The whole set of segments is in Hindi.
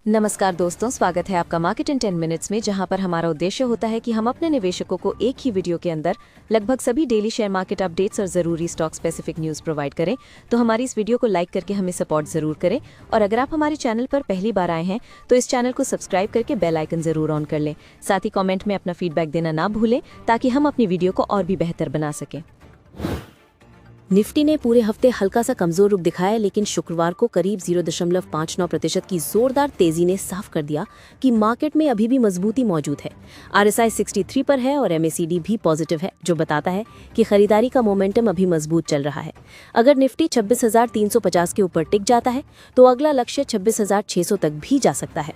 नमस्कार दोस्तों, स्वागत है आपका मार्केट इन 10 मिनट्स में, जहां पर हमारा उद्देश्य होता है कि हम अपने निवेशकों को एक ही वीडियो के अंदर लगभग सभी डेली शेयर मार्केट अपडेट्स और ज़रूरी स्टॉक स्पेसिफिक न्यूज़ प्रोवाइड करें। तो हमारी इस वीडियो को लाइक करके हमें सपोर्ट ज़रूर करें, और अगर आप हमारे चैनल पर पहली बार आए हैं तो इस चैनल को सब्सक्राइब करके बेल आइकन ज़रूर ऑन कर लें। साथ ही कॉमेंट में अपना फीडबैक देना ना भूलें, ताकि हम अपनी वीडियो को और भी बेहतर बना सकें। निफ्टी ने पूरे हफ्ते हल्का सा कमजोर रुख दिखाया, लेकिन शुक्रवार को करीब 0.59% की जोरदार तेजी ने साफ कर दिया कि मार्केट में अभी भी मजबूती मौजूद है। आरएसआई 63 पर है और एमएसीडी भी पॉजिटिव है, जो बताता है कि खरीदारी का मोमेंटम अभी मजबूत चल रहा है। अगर निफ्टी 26,350 के ऊपर टिक जाता है तो अगला लक्ष्य 26,600 तक भी जा सकता है।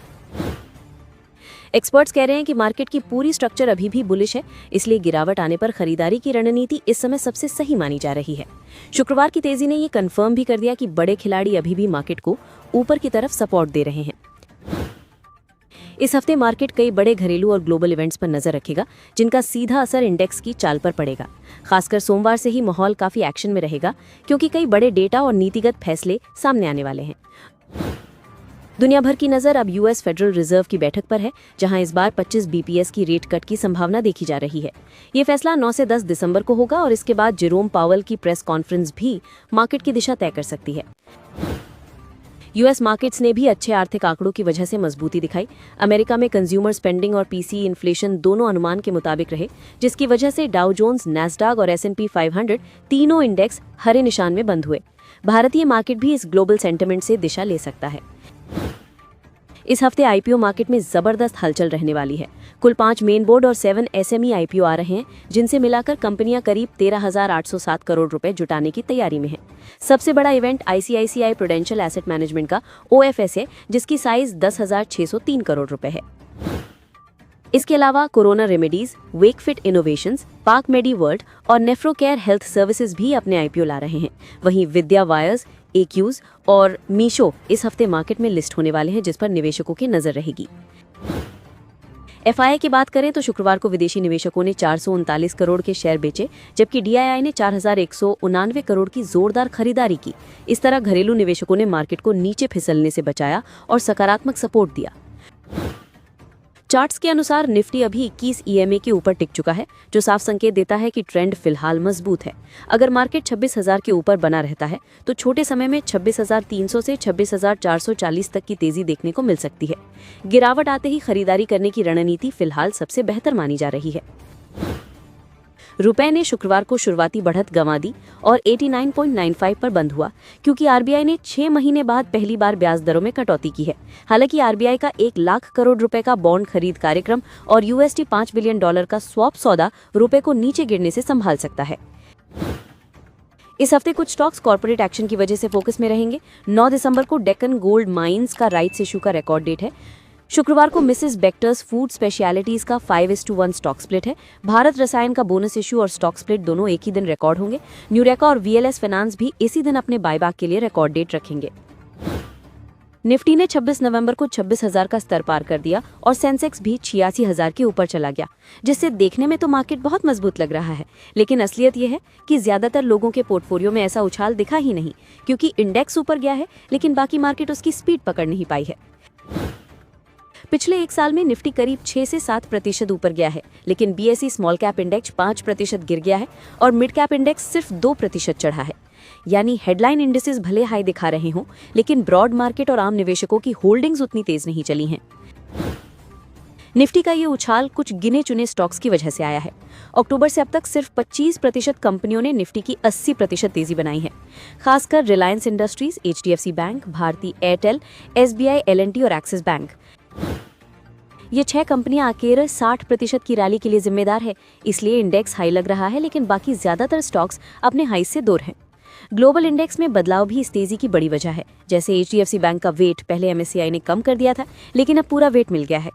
एक्सपर्ट्स कह रहे हैं कि मार्केट की पूरी स्ट्रक्चर अभी भी बुलिश है, इसलिए गिरावट आने पर खरीदारी की रणनीति इस समय सबसे सही मानी जा रही है। शुक्रवार की तेजी ने ये कंफर्म भी कर दिया कि बड़े खिलाड़ी अभी भी मार्केट को ऊपर की तरफ सपोर्ट दे रहे हैं। इस हफ्ते मार्केट कई बड़े घरेलू और ग्लोबल इवेंट्स पर नजर रखेगा, जिनका सीधा असर इंडेक्स की चाल पर पड़ेगा। खासकर सोमवार से ही माहौल काफी एक्शन में रहेगा, क्योंकि कई बड़े डेटा और नीतिगत फैसले सामने आने वाले हैं। दुनिया भर की नज़र अब यूएस फेडरल रिजर्व की बैठक पर है, जहां इस बार 25 बीपीएस की रेट कट की संभावना देखी जा रही है। ये फैसला 9 से 10 दिसंबर को होगा, और इसके बाद जेरोम पावेल की प्रेस कॉन्फ्रेंस भी मार्केट की दिशा तय कर सकती है। यूएस मार्केट्स ने भी अच्छे आर्थिक आंकड़ों की वजह से मजबूती दिखाई। अमेरिका में कंज्यूमर स्पेंडिंग और पीसीई इन्फ्लेशन दोनों अनुमान के मुताबिक रहे, जिसकी वजह से डाउ जोन्स, नैस्डैक और S&P 500 तीनों इंडेक्स हरे निशान में बंद हुए। भारतीय मार्केट भी इस ग्लोबल सेंटिमेंट से दिशा ले सकता है। इस हफ्ते आईपीओ मार्केट में जबरदस्त हलचल रहने वाली है। कुल 5 मेन बोर्ड और 7 एसएमई आईपीओ आ रहे हैं, जिनसे मिलाकर कंपनियां करीब 13,807 करोड़ रुपए जुटाने की तैयारी में हैं। सबसे बड़ा event ICICI Prudential asset management का ओएफएस है, जिसकी साइज 10,603 करोड़ रुपए है। इसके अलावा Corona Remedies, Wakefit Innovations, Park Medi World और नेफ्रोकेयर हेल्थ सर्विसेज भी अपने आईपीओ ला रहे हैं। वहीं विद्या वायर्स, एक्यूज और मीशो इस हफ्ते मार्केट में लिस्ट होने वाले हैं, जिस पर निवेशकों की नजर रहेगी। एफआईआई की बात करें तो शुक्रवार को विदेशी निवेशकों ने 439 करोड़ के शेयर बेचे, जबकि डीआईआई ने 4,189 करोड़ की जोरदार खरीदारी की। इस तरह घरेलू निवेशकों ने मार्केट को नीचे फिसलने से बचाया और सकारात्मक सपोर्ट दिया। चार्ट्स के अनुसार निफ्टी अभी 21 ईएमए के ऊपर टिक चुका है, जो साफ संकेत देता है कि ट्रेंड फिलहाल मजबूत है। अगर मार्केट 26,000 के ऊपर बना रहता है तो छोटे समय में 26,300 से 26,440 तक की तेजी देखने को मिल सकती है। गिरावट आते ही खरीदारी करने की रणनीति फिलहाल सबसे बेहतर मानी जा रही है। रुपए ने शुक्रवार को शुरुआती बढ़त गंवा दी और 89.95 पर बंद हुआ, क्योंकि आरबीआई ने 6 महीने बाद पहली बार ब्याज दरों में कटौती की है। हालांकि आरबीआई का 1 लाख करोड़ रुपए का बॉन्ड खरीद कार्यक्रम और USD $5 बिलियन का स्वैप सौदा रुपए को नीचे गिरने से संभाल सकता है। इस हफ्ते कुछ स्टॉक्स कॉर्पोरेट एक्शन की वजह से फोकस में रहेंगे। 9 दिसंबर को डेक्कन गोल्ड माइंस का राइट्स इशू का रिकॉर्ड डेट है। शुक्रवार को मिसेस बेक्टर्स फूड स्पेशलिटीज का 5:1 स्टॉक स्प्लिट है। भारत रसायन का बोनस इशू और स्टॉक स्प्लिट दोनों एक ही दिन रिकॉर्ड होंगे। न्यूरेका और VLS फाइनेंस भी इसी दिन अपने बायबैक के लिए रिकॉर्ड डेट रखेंगे। निफ्टी ने 26 नवंबर को 26,000 का स्तर पार कर दिया और सेंसेक्स भी 86,000 के ऊपर चला गया, जिससे देखने में तो मार्केट बहुत मजबूत लग रहा है। लेकिन असलियत यह है कि ज्यादातर लोगों के पोर्टफोलियो में ऐसा उछाल दिखा ही नहीं, क्योंकि इंडेक्स ऊपर गया है लेकिन बाकी मार्केट उसकी स्पीड पकड़ नहीं पाई है। पिछले 1 साल में निफ्टी करीब 6 से 7% ऊपर गया है, लेकिन बीएसई स्मॉल कैप इंडेक्स 5% गिर गया है और मिड कैप इंडेक्स सिर्फ 2% चढ़ा है। यानी हेडलाइन इंडेक्सेस भले हाई दिखा रहे हों, लेकिन ब्रॉड मार्केट और आम निवेशकों की होल्डिंग्स उतनी तेज नहीं चली हैं। निफ्टी का ये उछाल कुछ गिने चुने स्टॉक्स की वजह से आया है। अक्टूबर से अब तक सिर्फ 25% कंपनियों ने निफ्टी की 80% तेजी बनाई है। खासकर Reliance Industries, HDFC bank, Bharti Airtel, SBI, L&T और एक्सिस बैंक। ये 6 कंपनियां अकेले 60% की रैली के लिए जिम्मेदार है, इसलिए इंडेक्स हाई लग रहा है, लेकिन बाकी ज्यादातर स्टॉक्स अपने हाई से दूर हैं। ग्लोबल इंडेक्स में बदलाव भी इस तेजी की बड़ी वजह है। जैसे HDFC बैंक का वेट पहले MSCI ने कम कर दिया था, लेकिन अब पूरा वेट मिल गया है।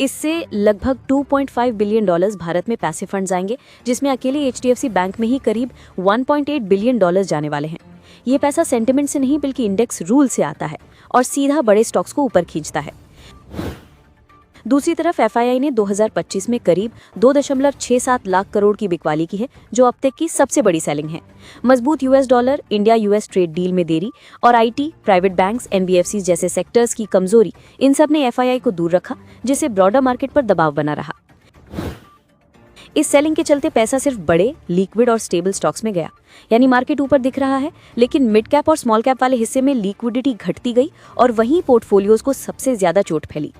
इससे लगभग $2.5 बिलियन भारत में पैसिव फंड्स आएंगे, जिसमें अकेले HDFC बैंक में ही करीब $1.8 बिलियन जाने वाले हैं। ये पैसा सेंटिमेंट से नहीं बल्कि इंडेक्स रूल से आता है और सीधा बड़े स्टॉक्स को ऊपर खींचता है। दूसरी तरफ एफआईआई ने 2025 में करीब 2.67 लाख करोड़ की बिकवाली की है, जो अब तक की सबसे बड़ी सेलिंग है। मजबूत US dollar, India US trade deal में देरी और आईटी, प्राइवेट बैंक्स, एनबीएफसी जैसे सेक्टर्स की कमजोरी, इन सब ने एफआईआई को दूर रखा, जिससे ब्रॉडर मार्केट पर दबाव बना रहा। इस सेलिंग के चलते पैसा सिर्फ बड़े, लिक्विड और स्टेबल स्टॉक्स में गया, यानी मार्केट ऊपर दिख रहा है, लेकिन मिड कैप और स्मॉल कैप वाले हिस्से में लिक्विडिटी घटती गई और वहीं पोर्टफोलियोज को सबसे ज्यादा चोट फैली।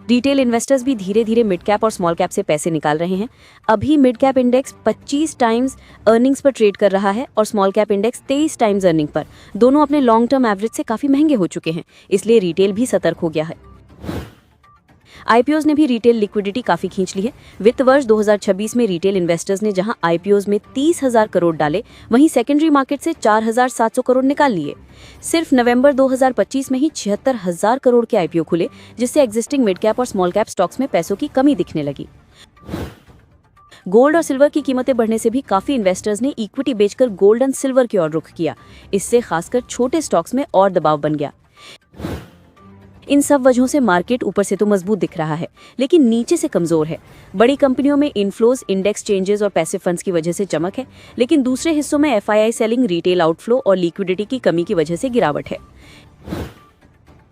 रिटेल इन्वेस्टर्स भी धीरे धीरे मिड कैप और स्मॉल कैप से पैसे निकाल रहे हैं। अभी mid cap index 25 times earnings पर ट्रेड कर रहा है और small cap index 23 times earning per. दोनों अपने लॉन्ग टर्म एवरेज से काफी महंगे हो चुके हैं, इसलिए रिटेल भी सतर्क हो गया है। आईपीओज ने भी रिटेल लिक्विडिटी काफी खींच ली है। वित्त वर्ष 2026 में रिटेल इन्वेस्टर्स ने जहां आईपीओज में 30,000 करोड़ डाले, वहीं सेकेंडरी मार्केट से 4,700 करोड़ निकाल लिए। सिर्फ नवंबर 2025 में ही 76,000 करोड़ के आईपीओ खुले, जिससे एग्जिस्टिंग मिड कैप और स्मॉल कैप स्टॉक्स में पैसों की कमी दिखने लगी। गोल्ड और सिल्वर की कीमतें बढ़ने से भी काफी इन्वेस्टर्स ने इक्विटी बेचकर गोल्ड एंड सिल्वर की ओर रुख किया। इससे खासकर छोटे स्टॉक्स में और दबाव बन गया। इन सब वजहों से मार्केट ऊपर से तो मजबूत दिख रहा है, लेकिन नीचे से कमजोर है। बड़ी कंपनियों में इनफ्लोज, इंडेक्स चेंजेस और पैसिव फंड्स की वजह से चमक है, लेकिन दूसरे हिस्सों में एफआईआई सेलिंग, रिटेल आउटफ्लो और लिक्विडिटी की कमी की वजह से गिरावट है।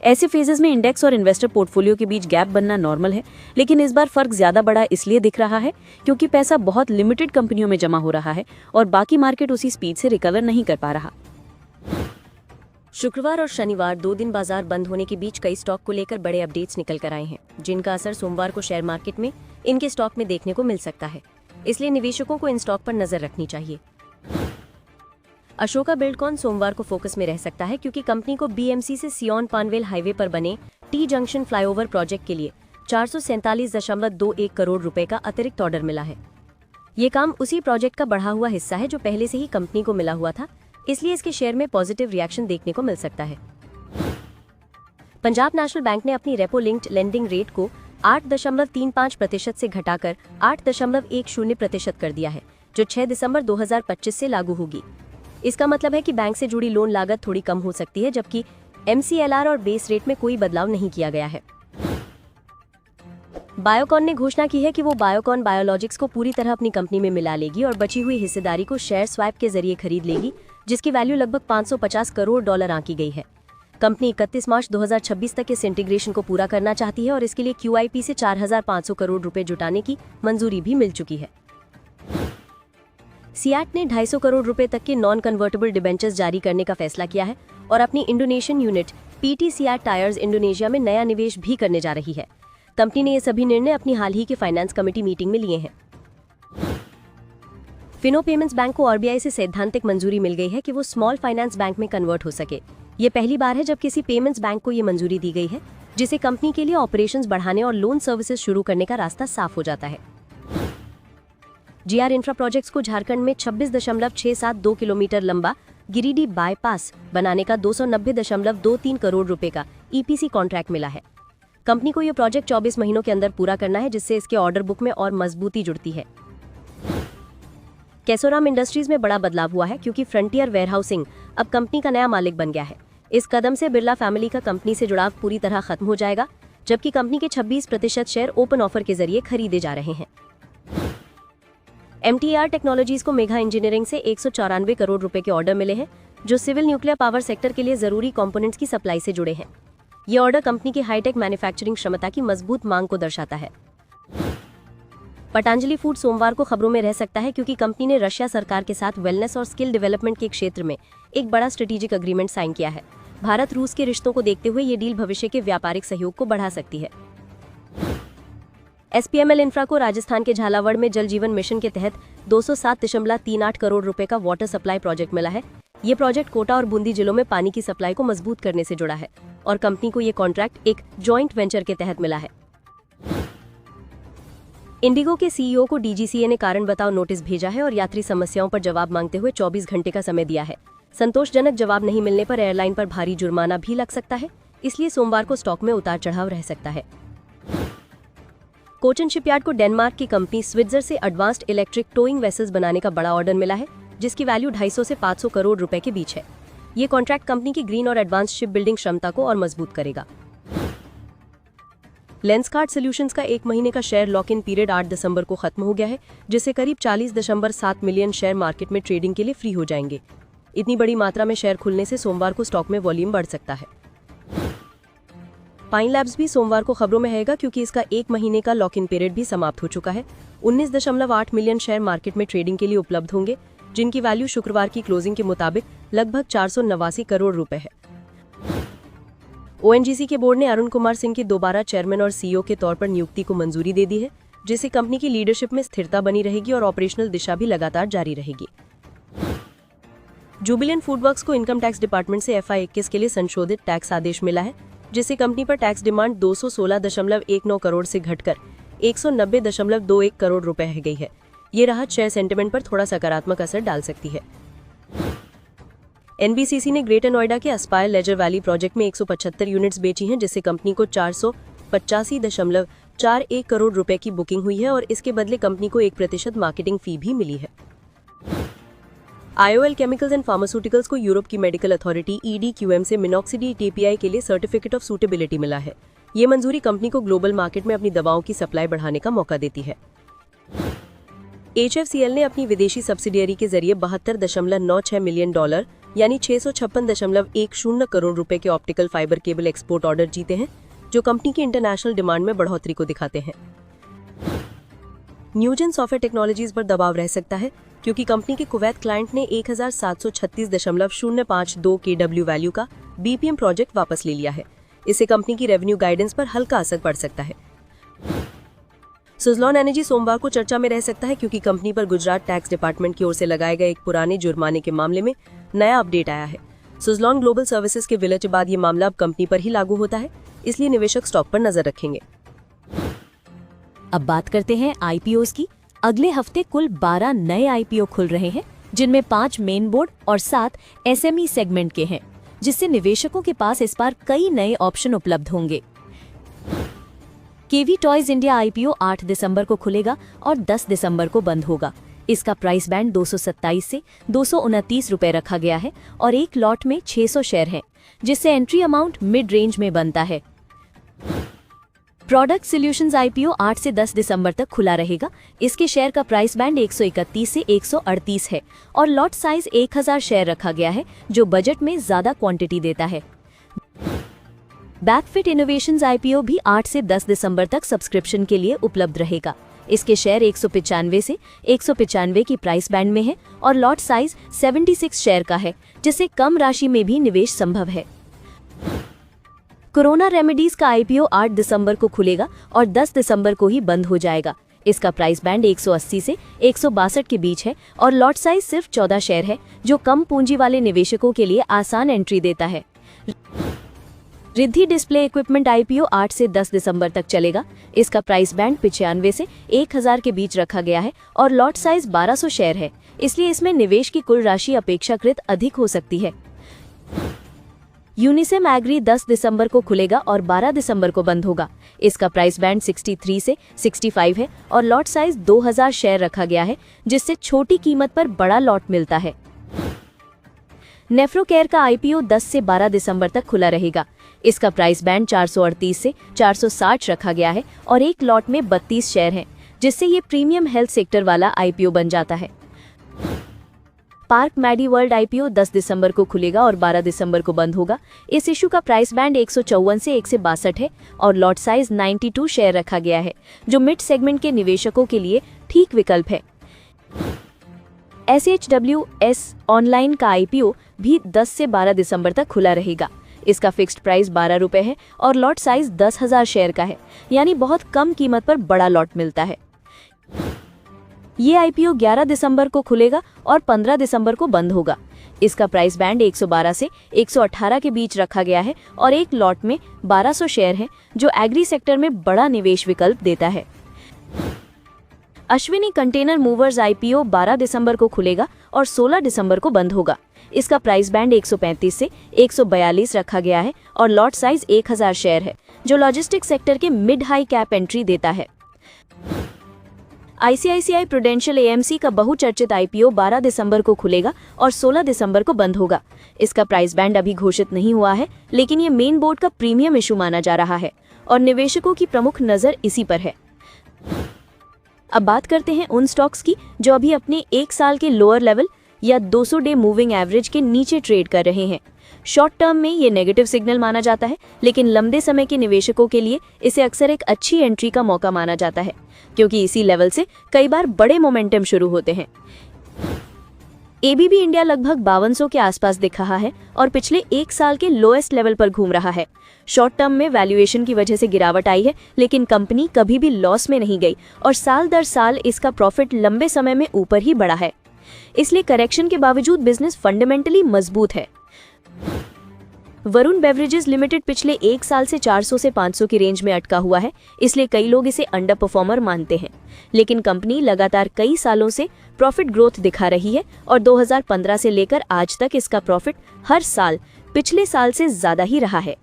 ऐसे फेजेस में इंडेक्स और इन्वेस्टर पोर्टफोलियो के बीच गैप बनना नॉर्मल है, लेकिन इस बार फर्क ज्यादा बड़ा इसलिए दिख रहा है क्योंकि पैसा बहुत लिमिटेड कंपनियों में जमा हो रहा है और बाकी मार्केट उसी स्पीड से रिकवर नहीं कर पा रहा। शुक्रवार और शनिवार 2 दिन बाजार बंद होने के बीच कई स्टॉक को लेकर बड़े अपडेट्स निकल कर आए हैं, जिनका असर सोमवार को शेयर मार्केट में इनके स्टॉक में देखने को मिल सकता है। इसलिए निवेशकों को इन स्टॉक पर नजर रखनी चाहिए। अशोका बिल्डकॉन सोमवार को फोकस में रह सकता है क्योंकि कंपनी को बीएमसी से सियोन पानवेल हाईवे पर बने टी जंक्शन फ्लाईओवर प्रोजेक्ट के लिए 447.21 करोड़ रुपए का अतिरिक्त ऑर्डर मिला है। ये काम उसी प्रोजेक्ट का बढ़ा हुआ हिस्सा है जो पहले से ही कंपनी को मिला हुआ था, इसलिए इसके शेयर में पॉजिटिव रिएक्शन देखने को मिल सकता है। पंजाब नेशनल बैंक ने अपनी रेपो लिंक्ड लेंडिंग रेट को 8.35% से घटाकर 8.10% कर दिया है, जो 6 दिसंबर 2025 से लागू होगी। इसका मतलब है कि बैंक से जुड़ी लोन लागत थोड़ी कम हो सकती है, जबकि एमसीएलआर और बेस रेट में कोई बदलाव नहीं किया गया है। बायोकॉन ने घोषणा की है कि वो बायोकॉन बायोलॉजिक्स को पूरी तरह अपनी कंपनी में मिला लेगी और बची हुई हिस्सेदारी को शेयर स्वैप के जरिए खरीद लेगी, जिसकी वैल्यू लगभग $550 करोड़ आंकी गई है। कंपनी 31 मार्च 2026 तक इस इंटीग्रेशन को पूरा करना चाहती है और इसके लिए QIP से 4,500 करोड़ रुपए जुटाने की मंजूरी भी मिल चुकी है। सियाट ने 250 करोड़ रुपए तक के नॉन कन्वर्टेबल डिबेंचर्स जारी करने का फैसला किया है और अपनी Indonesian unit PT SEAT tyres Indonesia में नया निवेश भी करने जा रही है। कंपनी ने ये सभी निर्णय अपनी हाल ही की फाइनेंस कमेटी मीटिंग में लिए हैं। फिनो पेमेंट्स बैंक को आरबीआई से सैद्धांतिक मंजूरी मिल गई है कि वो स्मॉल फाइनेंस बैंक में कन्वर्ट हो सके। ये पहली बार है जब किसी पेमेंट्स बैंक को ये मंजूरी दी गई है, जिससे कंपनी के लिए ऑपरेशंस बढ़ाने और लोन सर्विसेज शुरू करने का रास्ता साफ हो जाता है। जीआर इंफ्रा प्रोजेक्ट्स को झारखंड में 26.672 किलोमीटर लंबा गिरिडीह बाईपास बनाने का 290.23 करोड़ रुपए का EPC कॉन्ट्रैक्ट मिला है। कंपनी को यह प्रोजेक्ट 24 महीनों के अंदर पूरा करना है, जिससे इसके ऑर्डर बुक में और मजबूती जुड़ती है। केसोराम इंडस्ट्रीज में बड़ा बदलाव हुआ है क्योंकि फ्रंटियर वेयरहाउसिंग अब कंपनी का नया मालिक बन गया है। इस कदम से बिरला फैमिली का कंपनी से जुड़ाव पूरी तरह खत्म हो जाएगा, जबकि कंपनी के 26% शेयर ओपन ऑफर के जरिए खरीदे जा रहे हैं। MTAR टेक्नोलॉजीज को मेघा इंजीनियरिंग से 194 करोड़ रुपए के ऑर्डर मिले हैं, जो सिविल न्यूक्लियर पावर सेक्टर के लिए जरूरी कंपोनेंट्स की सप्लाई से जुड़े हैं। ये ऑर्डर कंपनी की हाईटेक मैन्युफैक्चरिंग क्षमता की मजबूत मांग को दर्शाता है। पतंजलि फूड सोमवार को खबरों में रह सकता है क्योंकि कंपनी ने रशिया सरकार के साथ वेलनेस और स्किल डेवलपमेंट के क्षेत्र में एक बड़ा स्ट्रेटेजिक एग्रीमेंट साइन किया है। भारत रूस के रिश्तों को देखते हुए ये डील भविष्य के व्यापारिक सहयोग को बढ़ा सकती है। SPML इंफ्रा को राजस्थान के झालावाड़ में जल जीवन मिशन के तहत 207.38 करोड़ रुपए का वाटर सप्लाई प्रोजेक्ट मिला है। ये प्रोजेक्ट कोटा और बूंदी जिलों में पानी की सप्लाई को मजबूत करने से जुड़ा है और कंपनी को ये कॉन्ट्रैक्ट एक जॉइंट वेंचर के तहत मिला है। इंडिगो के CEO को DGCA ने कारण बताओ नोटिस भेजा है और यात्री समस्याओं पर जवाब मांगते हुए 24 घंटे का समय दिया है। संतोषजनक जवाब नहीं मिलने पर एयरलाइन पर भारी जुर्माना भी लग सकता है, इसलिए सोमवार को स्टॉक में उतार चढ़ाव रह सकता है। कोचन शिपयार्ड को डेनमार्क की कंपनी स्विट्जर से एडवांस्ड इलेक्ट्रिक टोइंग वेसल्स बनाने का बड़ा ऑर्डर मिला है, जिसकी वैल्यू 250 से 500 करोड़ रुपए के बीच है। ये कॉन्ट्रैक्ट कंपनी की ग्रीन और एडवांस शिप बिल्डिंग क्षमता को और मजबूत करेगा। लेंसकार्ट सॉल्यूशंस का 1 महीने का शेयर लॉक इन पीरियड 8 दिसंबर को खत्म हो गया है, जिससे करीब 40.7 मिलियन शेयर मार्केट में ट्रेडिंग के लिए फ्री हो जाएंगे। इतनी बड़ी मात्रा में शेयर खुलने से सोमवार को स्टॉक में वॉल्यूम बढ़ सकता है। पाइन लैब्स भी सोमवार को खबरों में रहेगा क्योंकि इसका 1 महीने का लॉक इन पीरियड भी समाप्त हो चुका है। 19.8 मिलियन शेयर मार्केट में ट्रेडिंग के लिए उपलब्ध होंगे, जिनकी वैल्यू शुक्रवार की क्लोजिंग के मुताबिक लगभग 489 करोड़ रुपए है। ओएनजीसी के बोर्ड ने अरुण कुमार सिंह की दोबारा चेयरमैन और सीईओ के तौर पर नियुक्ति को मंजूरी दे दी है, जिससे कंपनी की लीडरशिप में स्थिरता बनी रहेगी और ऑपरेशनल दिशा भी लगातार जारी रहेगी। जुबिलेंट फूडवर्क्स को इनकम टैक्स डिपार्टमेंट से FY 21 के लिए संशोधित टैक्स आदेश मिला है, जिससे कंपनी पर टैक्स डिमांड 216.19 करोड़ से घटकर 190.21 करोड़ रुपए रह गई है। ये राहत शेयर सेंटिमेंट पर थोड़ा सकारात्मक असर डाल सकती है। NBCC ने ग्रेटर नोएडा के एस्पायर लेजर वैली प्रोजेक्ट में 175 यूनिट्स बेची हैं, जिससे कंपनी को 485.41 करोड़ रुपए की बुकिंग हुई है और इसके बदले कंपनी को 1% मार्केटिंग फी भी मिली है। IOL केमिकल्स एंड फार्मास्यूटिकल्स को यूरोप की मेडिकल अथॉरिटी EDQM से मिनॉक्सिडी API के लिए सर्टिफिकेट ऑफ सूटेबिलिटी मिला है। ये मंजूरी कंपनी को ग्लोबल मार्केट में अपनी दवाओं की सप्लाई बढ़ाने का मौका देती है। HFCL ने अपनी विदेशी सब्सिडियरी के जरिए $72.96 मिलियन यानी 656.10 करोड़ रुपए के optical fibre cable export order जीते हैं, जो कंपनी की इंटरनेशनल डिमांड में बढ़ोतरी को दिखाते हैं। न्यूजेन सॉफ्टवेयर टेक्नोलॉजीज पर दबाव रह सकता है क्योंकि कंपनी के कुवैत क्लाइंट ने 1736.052 KW वैल्यू का BPM प्रोजेक्ट वापस ले लिया है। इससे कंपनी की रेवेन्यू गाइडेंस पर हल्का असर पड़ सकता है। सुज़लॉन एनर्जी सोमवार को चर्चा में रह सकता है क्योंकि कंपनी पर गुजरात टैक्स डिपार्टमेंट की ओर से लगाए गए एक पुराने जुर्माने के मामले में नया अपडेट आया है। सुज़लॉन ग्लोबल सर्विसेज के विलय के बाद ये मामला अब कंपनी पर ही लागू होता है, इसलिए निवेशक स्टॉक पर नजर रखेंगे। अब बात करते हैं IPOs की। अगले हफ्ते कुल 12 नए IPO खुल रहे हैं, जिनमें 5 मेन बोर्ड और 7 SME सेगमेंट के हैं, जिससे निवेशकों के पास इस बार कई नए ऑप्शन उपलब्ध होंगे। केवी टॉयज इंडिया IPO 8 दिसंबर को खुलेगा और 10 दिसंबर को बंद होगा। इसका प्राइस बैंड 227 से 229 रुपए रखा गया है और एक लॉट में 600 शेयर हैं, जिससे एंट्री अमाउंट मिड रेंज में बनता है। प्रोडक्ट सॉल्यूशंस IPO 8 से 10 दिसंबर तक खुला रहेगा। इसके शेयर का प्राइस बैंड 131 से 138 है और लॉट साइज 1000 शेयर रखा गया है, जो बजट में ज्यादा क्वांटिटी देता है। बैकफिट इनोवेशंस IPO भी 8 से 10 दिसंबर तक सब्सक्रिप्शन के लिए उपलब्ध रहेगा। इसके शेयर 195 से 195 की प्राइस बैंड में है और लॉट साइज 76 शेयर का है, जिससे कम राशि में भी निवेश संभव है। कोरोना रेमेडीज का IPO 8 दिसंबर को खुलेगा और 10 दिसंबर को ही बंद हो जाएगा। इसका प्राइस बैंड 180 से 162 के बीच है और लॉट साइज सिर्फ 14 शेयर है, जो कम पूंजी वाले निवेशकों के लिए आसान एंट्री देता है। रिद्धि डिस्प्ले इक्विपमेंट IPO 8 से 10 दिसंबर तक चलेगा। इसका प्राइस बैंड 95 से 1000 के बीच रखा गया है और लॉट साइज 1200 शेयर है, इसलिए इसमें निवेश की कुल राशि अपेक्षाकृत अधिक हो सकती है। यूनिसेम एग्री 10 दिसंबर को खुलेगा और 12 दिसंबर को बंद होगा। इसका प्राइस बैंड 63 से 65 है और लॉट साइज 2000 शेयर रखा गया है, जिससे छोटी कीमत पर बड़ा लॉट मिलता है। नेफ्रोकेयर का IPO 10 से 12 दिसंबर तक खुला रहेगा। इसका प्राइस बैंड 438 से 460 रखा गया है और एक लॉट में 32 शेयर हैं, जिससे ये प्रीमियम हेल्थ सेक्टर वाला IPO बन जाता है। पार्क मेडीवर्ल्ड IPO 10 दिसंबर को खुलेगा और 12 दिसंबर को बंद होगा। इस इशू का प्राइस बैंड 154 से 162 है और लॉट साइज 92 शेयर रखा गया है, जो मिड सेगमेंट के निवेशकों के लिए ठीक विकल्प है। SHWS ऑनलाइन का IPO भी 10 से 12 दिसंबर तक खुला रहेगा। इसका फिक्स्ड प्राइस 12 रुपए है और लॉट साइज 10,000 शेयर का है, यानी बहुत कम कीमत पर बड़ा लॉट मिलता है। ये IPO 11 दिसंबर को खुलेगा और 15 दिसंबर को बंद होगा। इसका प्राइस बैंड 112 से 118 के बीच रखा गया है और एक लॉट में 1200 शेयर हैं, जो एग्री सेक्टर में बड़ा निवेश विकल्प देता है। अश्विनी कंटेनर मूवर्स IPO 12 दिसंबर को खुलेगा और 16 दिसंबर को बंद होगा। इसका प्राइस बैंड 135 से 142 रखा गया है और लॉट साइज 1000 शेयर है, जो लॉजिस्टिक सेक्टर के मिड हाई कैप एंट्री देता है। ICICI प्रूडेंशियल AMC का बहुचर्चित IPO 12 दिसंबर को खुलेगा और 16 दिसंबर को बंद होगा। इसका प्राइस बैंड अभी घोषित नहीं हुआ है, लेकिन ये मेन बोर्ड का प्रीमियम इशू माना जा रहा है और निवेशकों की प्रमुख नज़र इसी पर है। अब बात करते हैं उन स्टॉक्स की जो अभी अपने 1 साल के लोअर लेवल या 200 डे मूविंग एवरेज के नीचे ट्रेड कर रहे हैं। शॉर्ट टर्म में ये नेगेटिव सिग्नल माना जाता है, लेकिन लंबे समय के निवेशकों के लिए इसे अक्सर एक अच्छी एंट्री का मौका माना जाता है, क्योंकि इसी लेवल से कई बार बड़े मोमेंटम शुरू होते हैं। एबीबी इंडिया लगभग 5200 के आसपास दिख रहा है और पिछले 1 साल के लोएस्ट लेवल पर घूम रहा है। शॉर्ट टर्म में वैल्यूएशन की वजह से गिरावट आई है, लेकिन कंपनी कभी भी लॉस में नहीं गई और साल दर साल इसका प्रॉफिट लंबे समय में ऊपर ही बढ़ा है। इसलिए करेक्शन के बावजूद बिजनेस फंडामेंटली मजबूत है। वरुण बेवरेजेस लिमिटेड पिछले 1 साल से 400 से 500 की रेंज में अटका हुआ है, इसलिए कई लोग इसे अंडर परफॉर्मर मानते हैं। लेकिन कंपनी लगातार कई सालों से प्रॉफिट ग्रोथ दिखा रही है और 2015 से लेकर आज तक इसका प्रॉफिट हर साल पिछले साल से ज्यादा ही रहा है।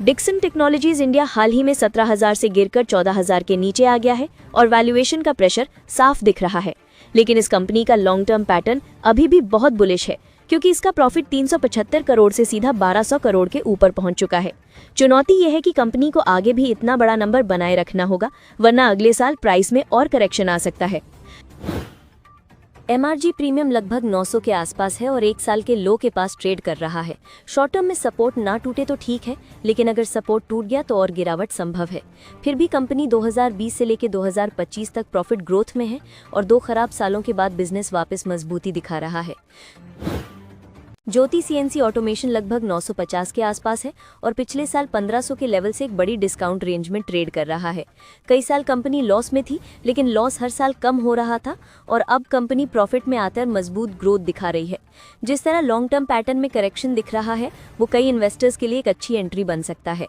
डिक्सन टेक्नोलॉजीज इंडिया हाल ही में 17,000 से गिरकर 14,000 के नीचे आ गया है और वैल्यूएशन का प्रेशर साफ दिख रहा है। लेकिन इस कंपनी का लॉन्ग टर्म पैटर्न अभी भी बहुत बुलिश है, क्योंकि इसका प्रॉफिट 375 करोड़ से सीधा 1200 करोड़ के ऊपर पहुंच चुका है। चुनौती यह है कि कंपनी को आगे भी इतना बड़ा नंबर बनाए रखना होगा, वरना अगले साल प्राइस में और करेक्शन आ सकता है। एमआरजी प्रीमियम लगभग 900 के आसपास है और 1 साल के लो के पास ट्रेड कर रहा है। शॉर्ट टर्म में सपोर्ट ना टूटे तो ठीक है, लेकिन अगर सपोर्ट टूट गया तो और गिरावट संभव है। फिर भी कंपनी 2020 से लेकर 2025 तक प्रॉफिट ग्रोथ में है और 2 खराब सालों के बाद बिजनेस वापस मजबूती दिखा रहा है। ज्योति सीएनसी ऑटोमेशन लगभग 950 के आसपास है और पिछले साल 1500 के लेवल से एक बड़ी डिस्काउंट रेंज में ट्रेड कर रहा है। कई साल कंपनी लॉस में थी, लेकिन लॉस हर साल कम हो रहा था और अब कंपनी प्रॉफिट में आकर मजबूत ग्रोथ दिखा रही है। जिस तरह लॉन्ग टर्म पैटर्न में करेक्शन दिख रहा है, वो कई इन्वेस्टर्स के लिए एक अच्छी एंट्री बन सकता है।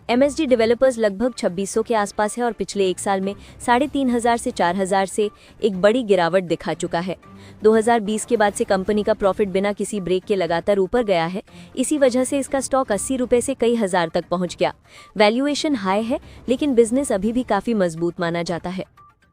एमएसडी डेवलपर्स लगभग 2600 के आसपास है और पिछले 1 साल में 3500 से 4000 से एक बड़ी गिरावट दिखा चुका है। 2020 के बाद से कंपनी का प्रॉफिट बिना किसी ब्रेक के लगातार ऊपर गया है। इसी वजह से इसका स्टॉक 80 रुपये से कई हजार तक पहुंच गया। वैल्यूएशन हाई है, लेकिन बिजनेस अभी भी काफी मजबूत माना जाता है।